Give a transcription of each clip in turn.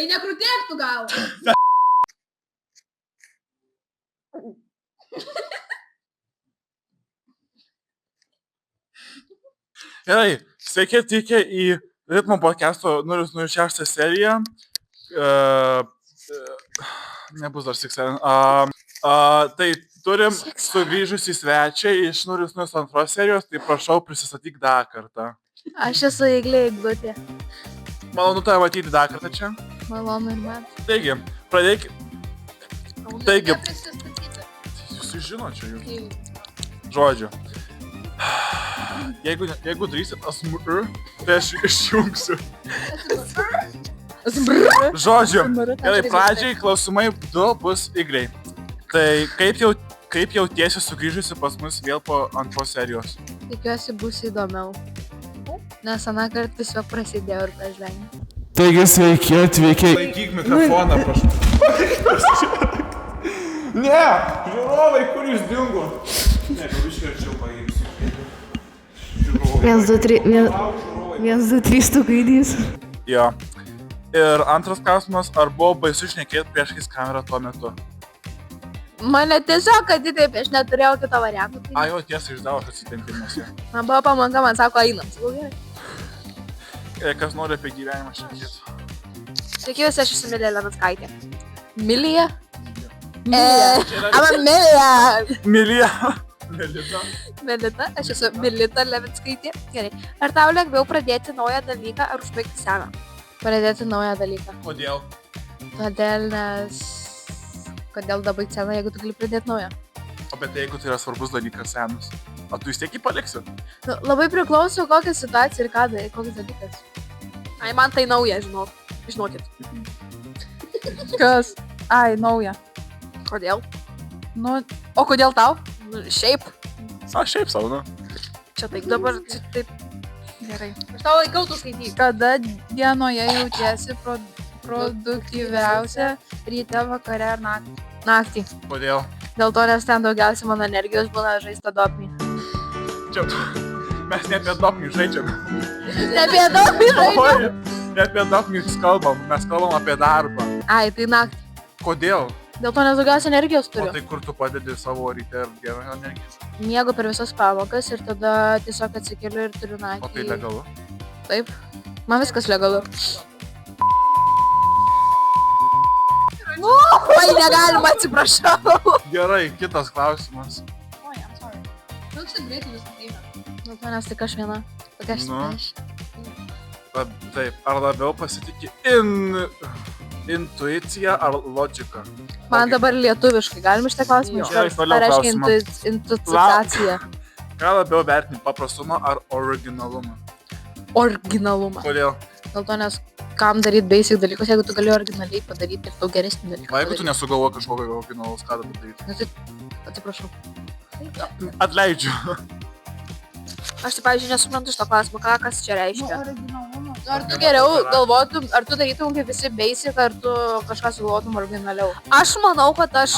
Tai nekrutėk tu gal. Gerai, sveiki atvykę į Ritmo podcast'o 006 seriją. Nebus dar 6. Tai turim sugrįžusį svečią iš 002 serijos, tai prašau prisistatyk dar kartą. Aš esu Eglė Eglutė. Malonu tave matyti dar kartą čia. Malonu ir man. Taigi, pradėk. Taigi, Prisistatyti. jūs žino čia jūs. Žodžiu. Jeigu darysit asmr, tai aš išjungsiu. Žodžiu, gerai, pradžiai klausimai 2 bus Igrei. Tai kaip jautiesi sugrįžusi pas mus vėl po antros serijos? Tikiuosi bus įdomiau. Nes aną kartą tiesiog prasidėjo ir pažvengiu. Taigi sveiki atvykę. Laikyk mikrofoną, prašau. Ne, žiūrovai, kur jūs dingo? Ne, gal išverčiau paimsiu. 1, 2, 3 tu gaidys. Jo. Ir antras klausimas, ar buvo baisu šnekėti priešais kamerą tuo metu? Mane tiesiog atitėpė, aš neturėjau kito variantų. Ai, jo, tiesa, išdavo aš atsitempimas. Man buvo pamanka, man sako, einam. Sakau, gerai. Kas nori apie gyvenimą šnekėti? Sveiki visi, aš esu Milija Lenackaitė. Milija? I'm a Milija. Melita, aš esu Milita Levickaitė. Gerai. Ar tau lengviau pradėti naują dalyką ar užbaigti seną? Pradėti naują dalyką. Kodėl? Todėl, nes... Kodėl dabaigti seną, jeigu tu gali pradėti naują? O bet jeigu tai yra svarbus dalykas senas, o tu vis tiek jį paliksi? Nu, labai priklauso kokią situaciją ir ką darai, kokias dalykas. Ai, man tai nauja, žinokit. Kas? Ai, nauja. Kodėl? Nu, O kodėl tau? Nu, šiaip. Šiaip savo, nu. Čia taip dabar, taip. gerai. Aš tau laikau, tu skaityk. Kada dienoje jautiesi produktyviausia, ryte, vakare ar naktį? Naktį. Kodėl? Dėl to, nes ten daugiausiai mano energijos būna žaista dopamį. Čia mes ne apie dopamį žaidžiam. Ne apie dopamį žaidžiam. Ne apie dopamį kalbam, mes kalbam apie darbą. Ai, tai naktį. Kodėl? Dėl to, nes daugiausiai energijos O turiu. tai kur tu padedi savo ryte ir dieną energiją? Miegu per visas pamokas ir tada tiesiog atsikeliu ir turiu naktį. O tai legalu? Taip. Man viskas legalu. Oi, negalima, atsiprašau. Gerai, kitas klausimas. Oi, I'm sorry. Nu, čia greitai viskas eina. Dėl to, nes tik aš viena. Tokia Nu. aš. Taip, ar labiau pasitikė intuicija ar logika? Man dabar lietuviškai. Galim šitą klausimą Jo. išversti? Gerai, Ką reiškia klausimą. intuicija? Ką labiau vertini, paprastumą ar originalumą? Originalumą. Kodėl? Dėl to, nes kam daryti basic dalykus, jeigu tu gali originaliai padaryti ir daug geresnį dalyką. O jeigu tu nesugalvo kažkokio originalaus, ką dabar daryti? Nu, tai atsiprašau. Atleidžiu. Aš tai, pavyzdžiui, nesuprantu šito klausimo, kas čia reiškia. originalumas. Ar tu geriau galvotum, ar tu darytum kaip visi basic, ar tu kažką sugalvotum originaliau? Aš manau, kad aš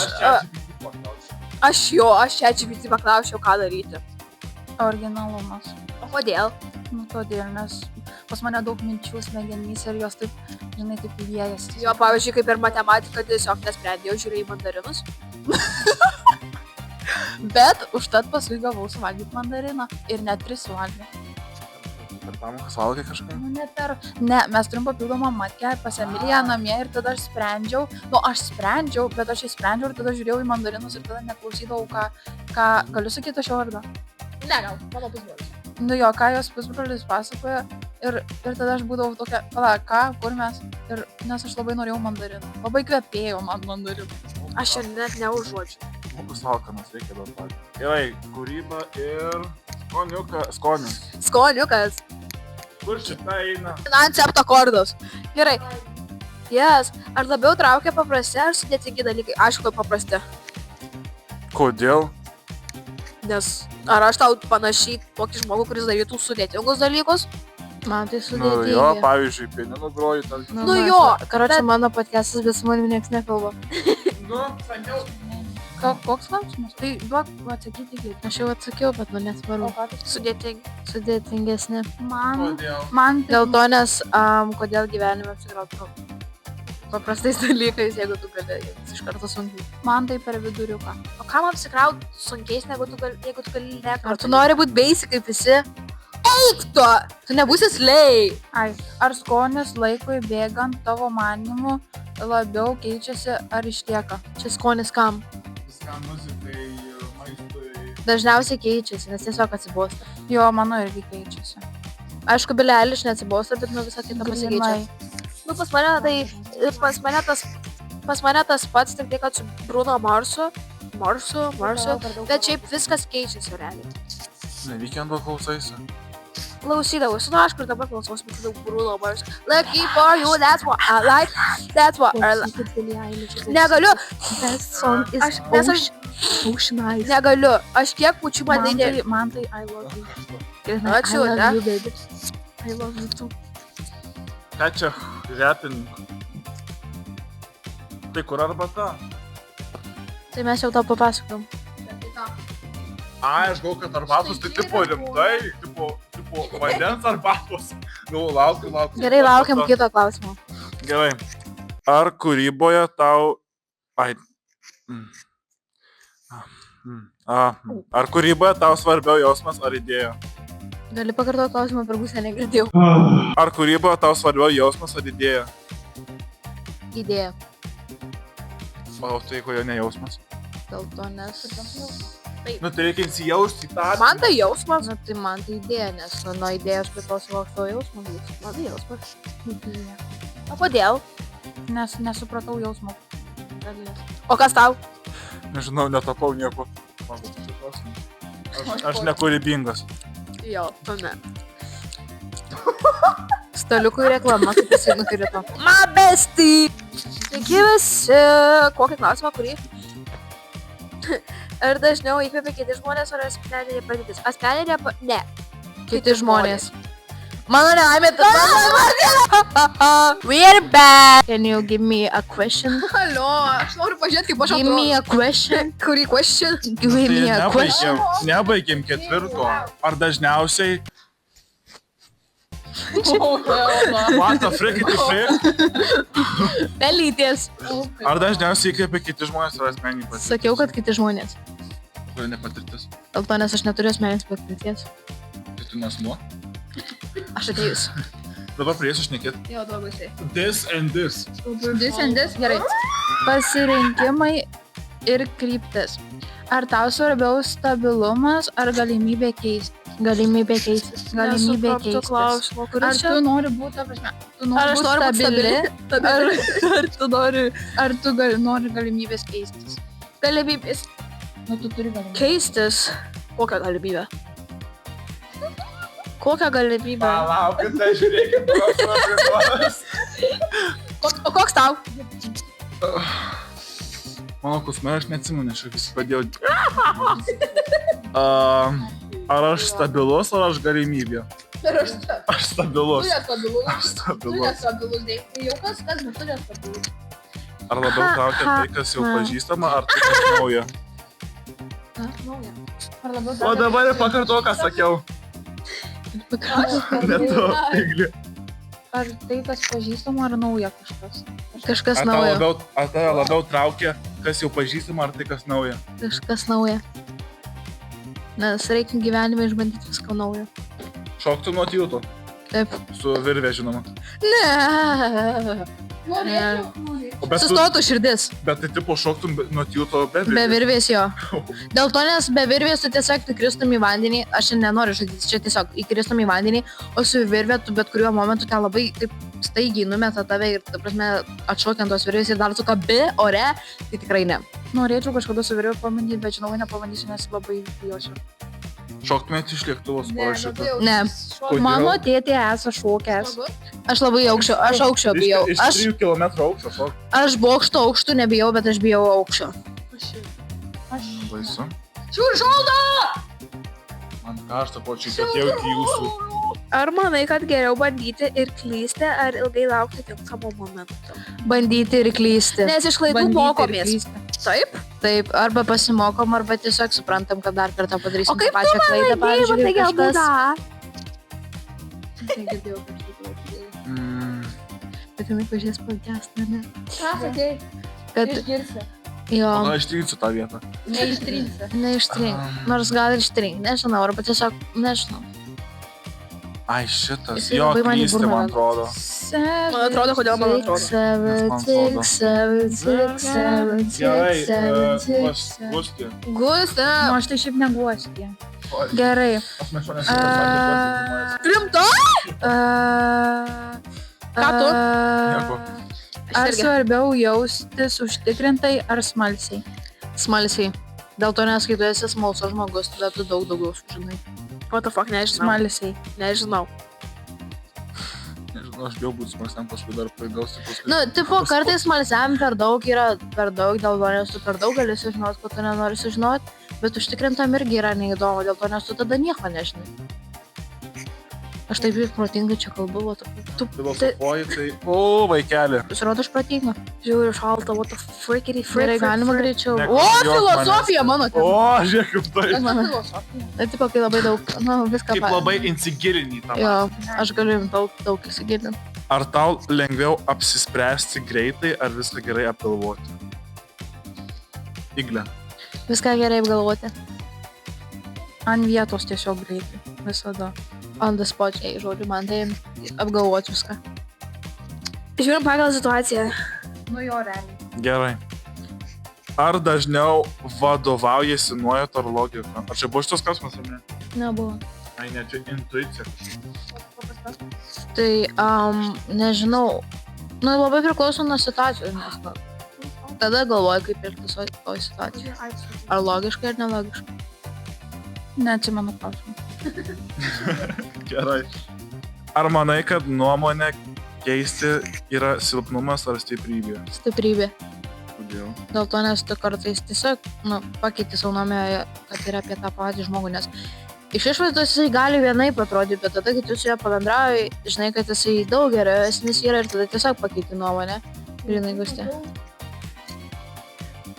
čia GPT paklausiau, ką daryti. Originalumas. O kodėl? Nu, todėl, nes pas mane daug minčių smegenyse ir jos taip, žinai, taip įvėjasi. Jo, pavyzdžiui, kaip ir matematika, tiesiog nesprendėjau, žiūrėjau į mandarinus. Bet užtat paskui gavau suvalgyti mandariną ir net 3 suvalgė. Per pamokas valgai kažką? Nu, ne, mes turim papildomą matkę pas Emiliją namie ir tada aš sprendžiau, bet aš įsprendžiau ir tada žiūrėjau į mandarinus ir tada neklausydavau, ką galiu sakyti šio vardą. Ne, gal, mano pusbrolis. Nu jo, ką jos pusbrolis pasakoja ir tada aš būdavau tokia, kur mes, ir nes aš labai norėjau mandarinų. Labai kvepėjo man mandarinų. Aš čia net neužuodžiu. Žmogus alkanas, reikia daug valgyti. Gerai, kūryba ir skonis. Skoniukas. Kur šitą eina? Ancepto kordos. Gerai. Yes. Ar labiau traukia paprasti ar sudėtingi dalykai? Aišku, paprasti. Kodėl? Nes ar aš tau panašiai tokį žmogų, kuris darytų sudėtingus dalykus? Man tai Nu sudėtingi. jo, pavyzdžiui, pianinu groju. Nu jo, karočią mano podcastas, bet su manimi nieks nekalba. Nu, sakiau. Koks klausimas? Tai duok atsakyti greitai. Aš jau atsakiau, bet nu nesvarbu. Sudėtingesni. Man Kodėl? tai Dėl to, nes kodėl gyvenime apsikrauti. paprastais dalykais, jeigu tu gali iš karto sunkiai. Man tai per viduriuką. O kam apsikraut sunkiais, jeigu tu gali lėkti? Ar tu nori būti basic kaip visi? Eik tu! Tu nebūsi slay! Ai, ar skonis laikui bėgant tavo manimu labiau keičiasi ar išlieka? Čia skonis kam? Viskam muzikai, maistui. Dažniausiai keičiasi, nes tiesiog atsibosta. Jo, mano irgi keičiasi. Aišku, Billie Eilish neatsibosta, bet nu visą kitą pasikeičia. Nu, pas mane tas pats, tik tai, kad su Bruno Marsu, bet šiaip viskas keičiasi realiai. Ne, Weekendo klausaisi. Klausydavausi, nu aišku, ir dabar klausausi, bet daug Bruno Marsu. Lucky for you, that's what I like, that's what I like. Negaliu. That song is ocean eyes. Negaliu, aš kiek pučiu man dainėlį. Man tai I love you. Ačiū, I ne? love you, baby. I love you too. Ką čia repin? Tai kur arbata? Tai mes jau tau papasakojom. Ai, aš galvoju, kad arbatos tai tipo rimtai, tipo vandens arbatos. Nu, laukiu. Gerai, laukiam kito klausimo. Gerai. Ar kūryboje tau... Ar kūryboje tau svarbiau jausmas ar idėja? Gali pakartoti klausimą, per pusę negirdėjau. Ar kūryboje tau svarbiau jausmas ar idėja? Idėja. O tai kodėl ne jausmas? Dėl to, nes... Nu, tai reikia įsijausti į tą... Man tai jausmas. Nu, tai man tai idėja, nes nuo idėjos priklauso koks tavo jausmas. Man tai jausmas. O kodėl? Nes nesupratau jausmo. O kas tau? Nežinau, netapau nieko. Aš nekūrybingas. Jo, tu ne. Staliukui reklama, kaip jisai nukrito. My bestie! Sveiki visi! Kokį klausimą, kurį? Ar dažniau įkvėpia kiti žmonės, ar asmeninė patirtis? Asmeninė ne. Kiti žmonės. Mano nelaimė We're back! Can you give me a question? Alio, aš noriu pažiūrėti, kaip aš Give me a question. Kurį question? Give me a question. Nebaigėm ketvirto. Ar dažniausiai... What the frick, it is frick? Pelytės. Ar dažniausiai įkvėpia kiti žmonės ar asmeninė patirtis? Sakiau, kad kiti žmonės. Kodėl ne patirtis? Dėl to, nes aš neturiu asmeninės patirties. Tai tu nesmuo? Aš atėjus. Dabar prieisiu šnekėti. Jo, labai sai. This and this. This and this, gerai. Pasirinkimai ir kryptis. Ar tau svarbiau stabilumas ar galimybė keistis? Galimybė keistis. Galimybė keistis. Ar tu nori būti, ta prasme, tu nori būti stabili, ar tu nori galimybės keistis? Galimybės. Nu, tu turi galimybę. Keistis. Kokią galimybę? Kokią galimybę? Palaukite, žiūrėkit, O koks tau? Mano kusme, aš neatsimenu, aš visi padėjau. Ar aš stabilus, ar aš galimybė? Aš stabilus. Tu nestabilus. Aš Tu stabilus. nestabilus, dėk. Jau kas, bet tu nestabilus. Ar labiau traukia tai, kas jau pažįstama, ar tai, kas nauja? Ar labiau O dabar ir pakartoju, ką sakiau. Ne tu, Igli. Ar tai, kas pažįstama, ar nauja kažkas? Kažkas Ar naujo. tave labiau traukia, kas jau pažįstama, ar tai, kas nauja? Kažkas naujo. Nes reikia gyvenime išbandyti viską naujo. Šoktų nuo tilto. Taip. Su virvė, žinoma. Ne. O bet Sustotų širdis. Bet tai tipo šoktum nuo tilto be Be virvės. virvės jo. Dėl to, nes be virvės tu tiesiog įkristum į vandenį. Aš nenoriu žudyti, čia tiesiog įkristum į vandenį. O su virvė tu bet kuriuo momentu ten labai taip staigiai numeta tave ir, ta prasme, atšokiant tos virvės ir dar tu kabi ore. Tai tikrai ne. Norėčiau kažkada su virvė pabandyti, bet žinau, nepabandysiu, nes labai bijosiu. Šoktumėt iš lėktuvos parašiutų. Ne. Kodėl? Mano tėtė esa šokęs. Aš labai aukščio, aš aukščio bijau. Iš 3 km aukščio šok. Aš bokšto aukštų nebijau, bet aš bijau aukščio. Baisu. Šiur šalda! Man karšta, po čia atėjau iki jūsų. Ar manai, kad geriau bandyti ir klysti, ar ilgai laukti tinkamo momento? Bandyti ir klysti. Nes iš klaidų mokomės. Taip? Taip, arba pasimokom, arba tiesiog suprantam, kad dar kartą padarysim tą pačią klaidą. Pavyzdžiui, kažkas... Bet kad jinai pažiūrės podcastą, ne? Ką sakei? Kad Išgirsi. jo, Na, aš trinsiu tą vietą. Neištrinsi. neištrink. Nors gal ir ištrink, nežinau, arba tiesiog, nežinau. Ai, šitas. Jisai Jo, labai man į klysti, burną man atrodo. Man atrodo, kodėl man atrodo. Gerai, gusti. Gusta. Nu, aš tai šiaip neguosti. Gerai. Aš mešau nesakyti. Rimta? Ką tu? Nieko. Ar svarbiau jaustis užtikrintai ar smalsiai? Smalsiai. Dėl to nes, kai tu esi smalsus žmogus, tada tu daug daugiau sužinai. What the fuck, nežinau. Smalsiai. Nežinau. Nežinau, aš bijau būti smalsiam, paskui dar paigausi paskui. Nu, tipo, kartais smalsiam per daug yra per daug, dėl to nes tu per daug gali sužinoti, ko tu nenori sužinoti, bet užtikrintam irgi yra neįdomu, dėl to nes tu tada nieko nežinai. Aš taip ir protingai čia kalbu, o tu Filosofuoji, tai... O, vaikeli. pasirodo aš protinga. Žiūriu šalta, what the frickity Gerai, galima greičiau. Ne. O, Nekopijuok filosofija mano. O, žiūrėk, kaip tai. Tai tipo, kai labai daug, nu, viską Kaip labai insigilini tą. Jo, aš galiu daug įsigilinti. Ar tau lengviau apsispręsti greitai, ar viską gerai apgalvoti? Igle. Viską gerai apgalvoti. Ant vietos tiesiog greitai. Visada. On the spot, jei žodžiu, man tai apgalvoti viską. Žiūrim pagal situaciją. Nu jo, realiai. Gerai. Ar dažniau vadovaujasi nuojauta ar logika? Ar čia buvo šitas klausimas, ar ne? Nebuvo. Ai, ne, čia intuicija. Tai, nežinau, nu, labai priklauso nuo situacijos, nes, nu, tada galvoju, kaip elgtis toj situacijai. Ar logiškai, ar nelogiškai. Neatsimenu klausimą. Gerai. Ar manai, kad nuomonę keisti yra silpnumas ar stiprybė? Stiprybė. Kodėl? Dėl to, nes tu kartais tiesiog, nu, pakeiti savo nuomonę, kad yra apie tą patį žmogų, nes iš išvaizdos jisai gali vienaip atrodyti, bet tada, kai tu su juo pabendrauji, žinai, kad jisai daug geresnis yra ir tada tiesiog pakeiti nuomonę. Ir jinai gustė.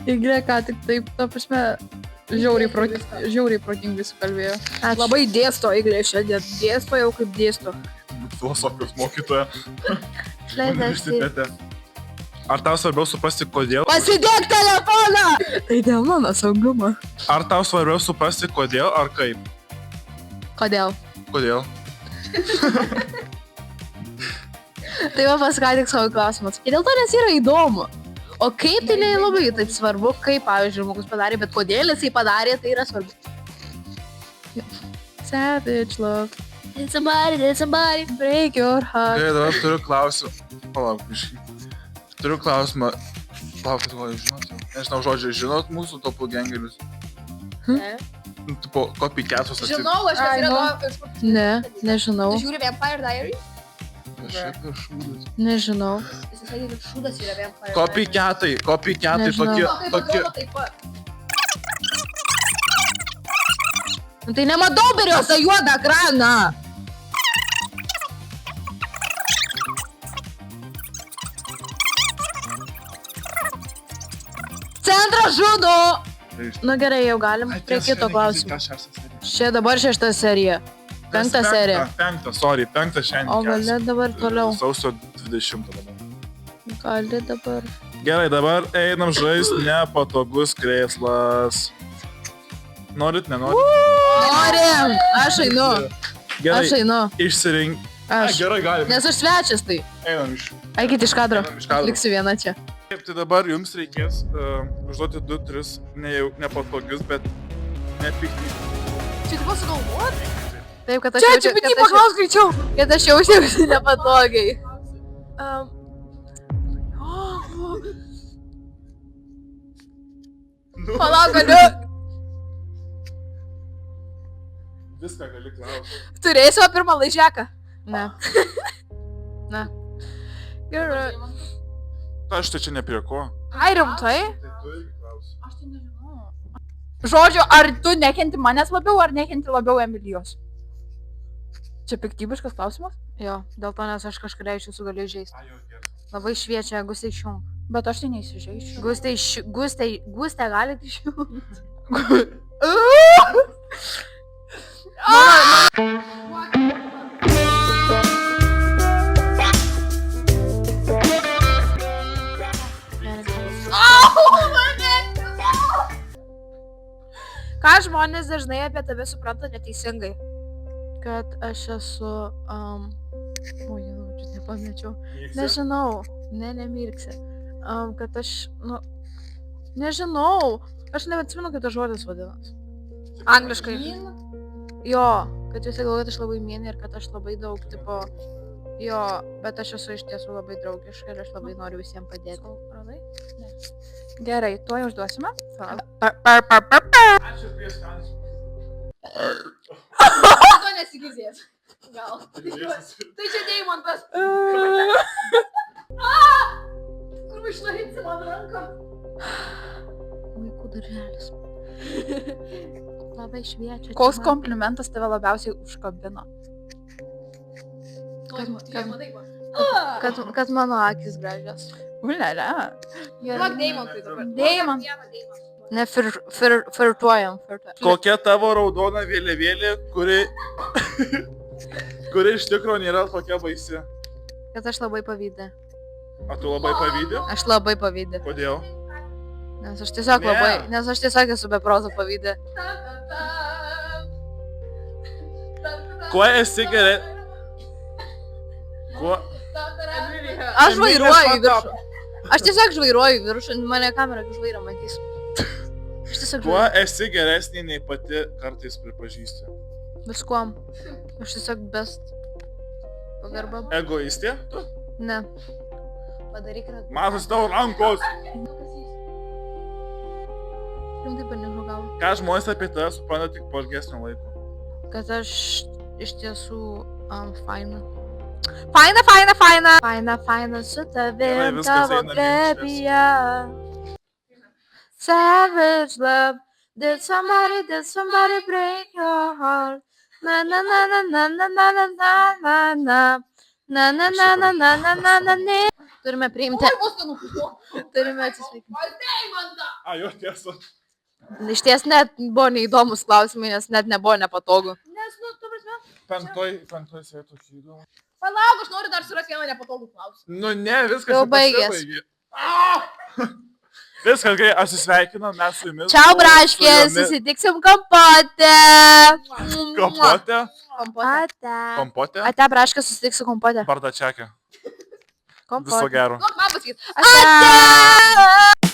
Igrė, ką tik taip, ta prasme, žiauriai protingai sukalbėjo. Ačiū. Labai dėsto, Iglė, šiandien dėsto jau kaip dėsto. Filosofijos mokytoja. Išleidęs. Universitete. Ar tau svarbiau suprasti, kodėl? Pasidėk telefoną! Tai dėl mano saugumo. Ar tau svarbiau suprasti, kodėl ar kaip? Kodėl? Kodėl? Tai va paska tik savo klausimas. Ir dėl to nes yra įdomu. O kaip tai nelabai taip svarbu, kaip, pavyzdžiui, žmogus padarė, bet kodėl jisai padarė, tai yra svarbu. Savage love, Did somebody break your heart. Gerai, dabar turiu klausimą. Palauk, biškį. Turiu klausimą. Palauk, ko jūs žinot? Nežinau, žodžiai, žinot mūsų topų gengelius? Ne. Nu, tipo, copycatus atsip. Žinau, aš Ai, nu. Ne, nežinau. Tu žiūri Vampire Diaries? Šiaip ir šūdas. Nežinau. Jis sakė, kad šūdas yra Vampire Copycatai Nežinau. tokie, Diaries. tokie. Taip pat. Nu, tai nematau per jos tą juodą ekraną. Centras žudo. Nu gerai, jau galim prie kito klausimo. Čia dabar 6 serija. 5 serija. Penktą šiandien. O gali dabar toliau. Sausio 20 dabar. Gali dabar. Gerai, dabar einam žaisti nepatogus krėslas. Norit, nenorit? Norim! Aš einu. Aš Gerai, einu. išsirink. Aš. Gerai, galim. Nes aš svečias tai. Einam iš. Eikit iš kadro. Einam iš kadro. Liksiu viena čia. Taip, tai dabar jums reikės užduoti 2-3 nepatogius, bet nepikti. Čia tu sugalvoti? Taip, kad aš Čia, jaučiu, GPT paklaus greičiau. kad aš jaučiausi nepatogiai. Palauk, galiu. Viską gali klausti. Turėsiu pirmą laižeką. Ne. Ne. Gerai. Aš tai čia ne prie ko. Ai, rimtai? Tai tu irgi klausi. Aš tai nežinau. Žodžiu, ar tu nekenti manęs labiau, ar nekenti labiau Emilijos? Čia piktybiškas klausimas? Jo, dėl to, nes aš kažkada iš jūsų galiu žaisti. Ai, jau tiesa. Labai šviečia, gustai išjung. Bet aš tai neįsižeišiu. Gustė galite išjungti. Ką žmonės dažnai apie tave supranta neteisingai? Kad aš esu... Oi, čia nepamečiau. Nežinau. Nemirksi. Kad aš, nežinau. Aš neatsimenu, kaip tas žodis vadinasi. Angliškai. Jo, kad visi galvoja, kad aš labai mėnė ir kad aš labai daug, tipo... Jo, bet aš esu iš tiesų labai draugiška ir aš labai noriu visiems padėti. Radai? Ne. Gerai, tuoj užduosime. Ačiū prieš skančių. To nesigirdės. Gal. Tai čia deimantas. Kur išlarinsi man ranką? Vaikų darželis. Labai šviečia. Koks komplimentas tave labiausiai užkabino? Kad mano akis gražios. Ulele. Duok deimantui dabar. Deimant. Ne, flirtuojam. Kokia tavo raudona vėliavėlė, kuri iš tikrųjų nėra tokia baisi? Kad aš labai pavydė. A tu labai pavydė? Aš labai pavydė. Kodėl? Nes aš tiesiog esu be proto pavydė. Kuo esi gerai? Kuo? Aš žvairuoju į viršų. Aš tiesiog žvairuoju į viršų, mane kamera žvaira matys. Aš tiesiog Kuo esi geresnė nei pati kartais pripažįsti? Viskuom. Aš tiesiog best. Pagarba. Egoistė? Tu? Ne. Padaryk ratą. Matos tavo rankos! Rimtai panežau galvą. Ką žmonės apie tave supranta tik po ilgesnio laiko? Kad aš iš tiesų faina. Faina su Gerai, tavim viskas tavo eina glėbyje. Savage love, did somebody break your heart? Na na na na na na na na na na na na na na na na na na na. Turime priimti. Turime atsisveikinti. A, jo tiesa. Iš ties net buvo neįdomus klausimai, nes net nebuvo nepatogu. Nes, tu prasme. Penktoj sėtų įdomu. Palauk, aš noriu dar surasti vieną nepatogų klausimą. Nu ne, viskas Jau baigės. Viskas gerai, atsisveikinam, mes su jumis. Čiau, braškė, susitiksim kompote. Kompote? Kompote. Ate, braškė, susitiksiu kompote. Bardačiakė. Kompote. Viso gero. Ate!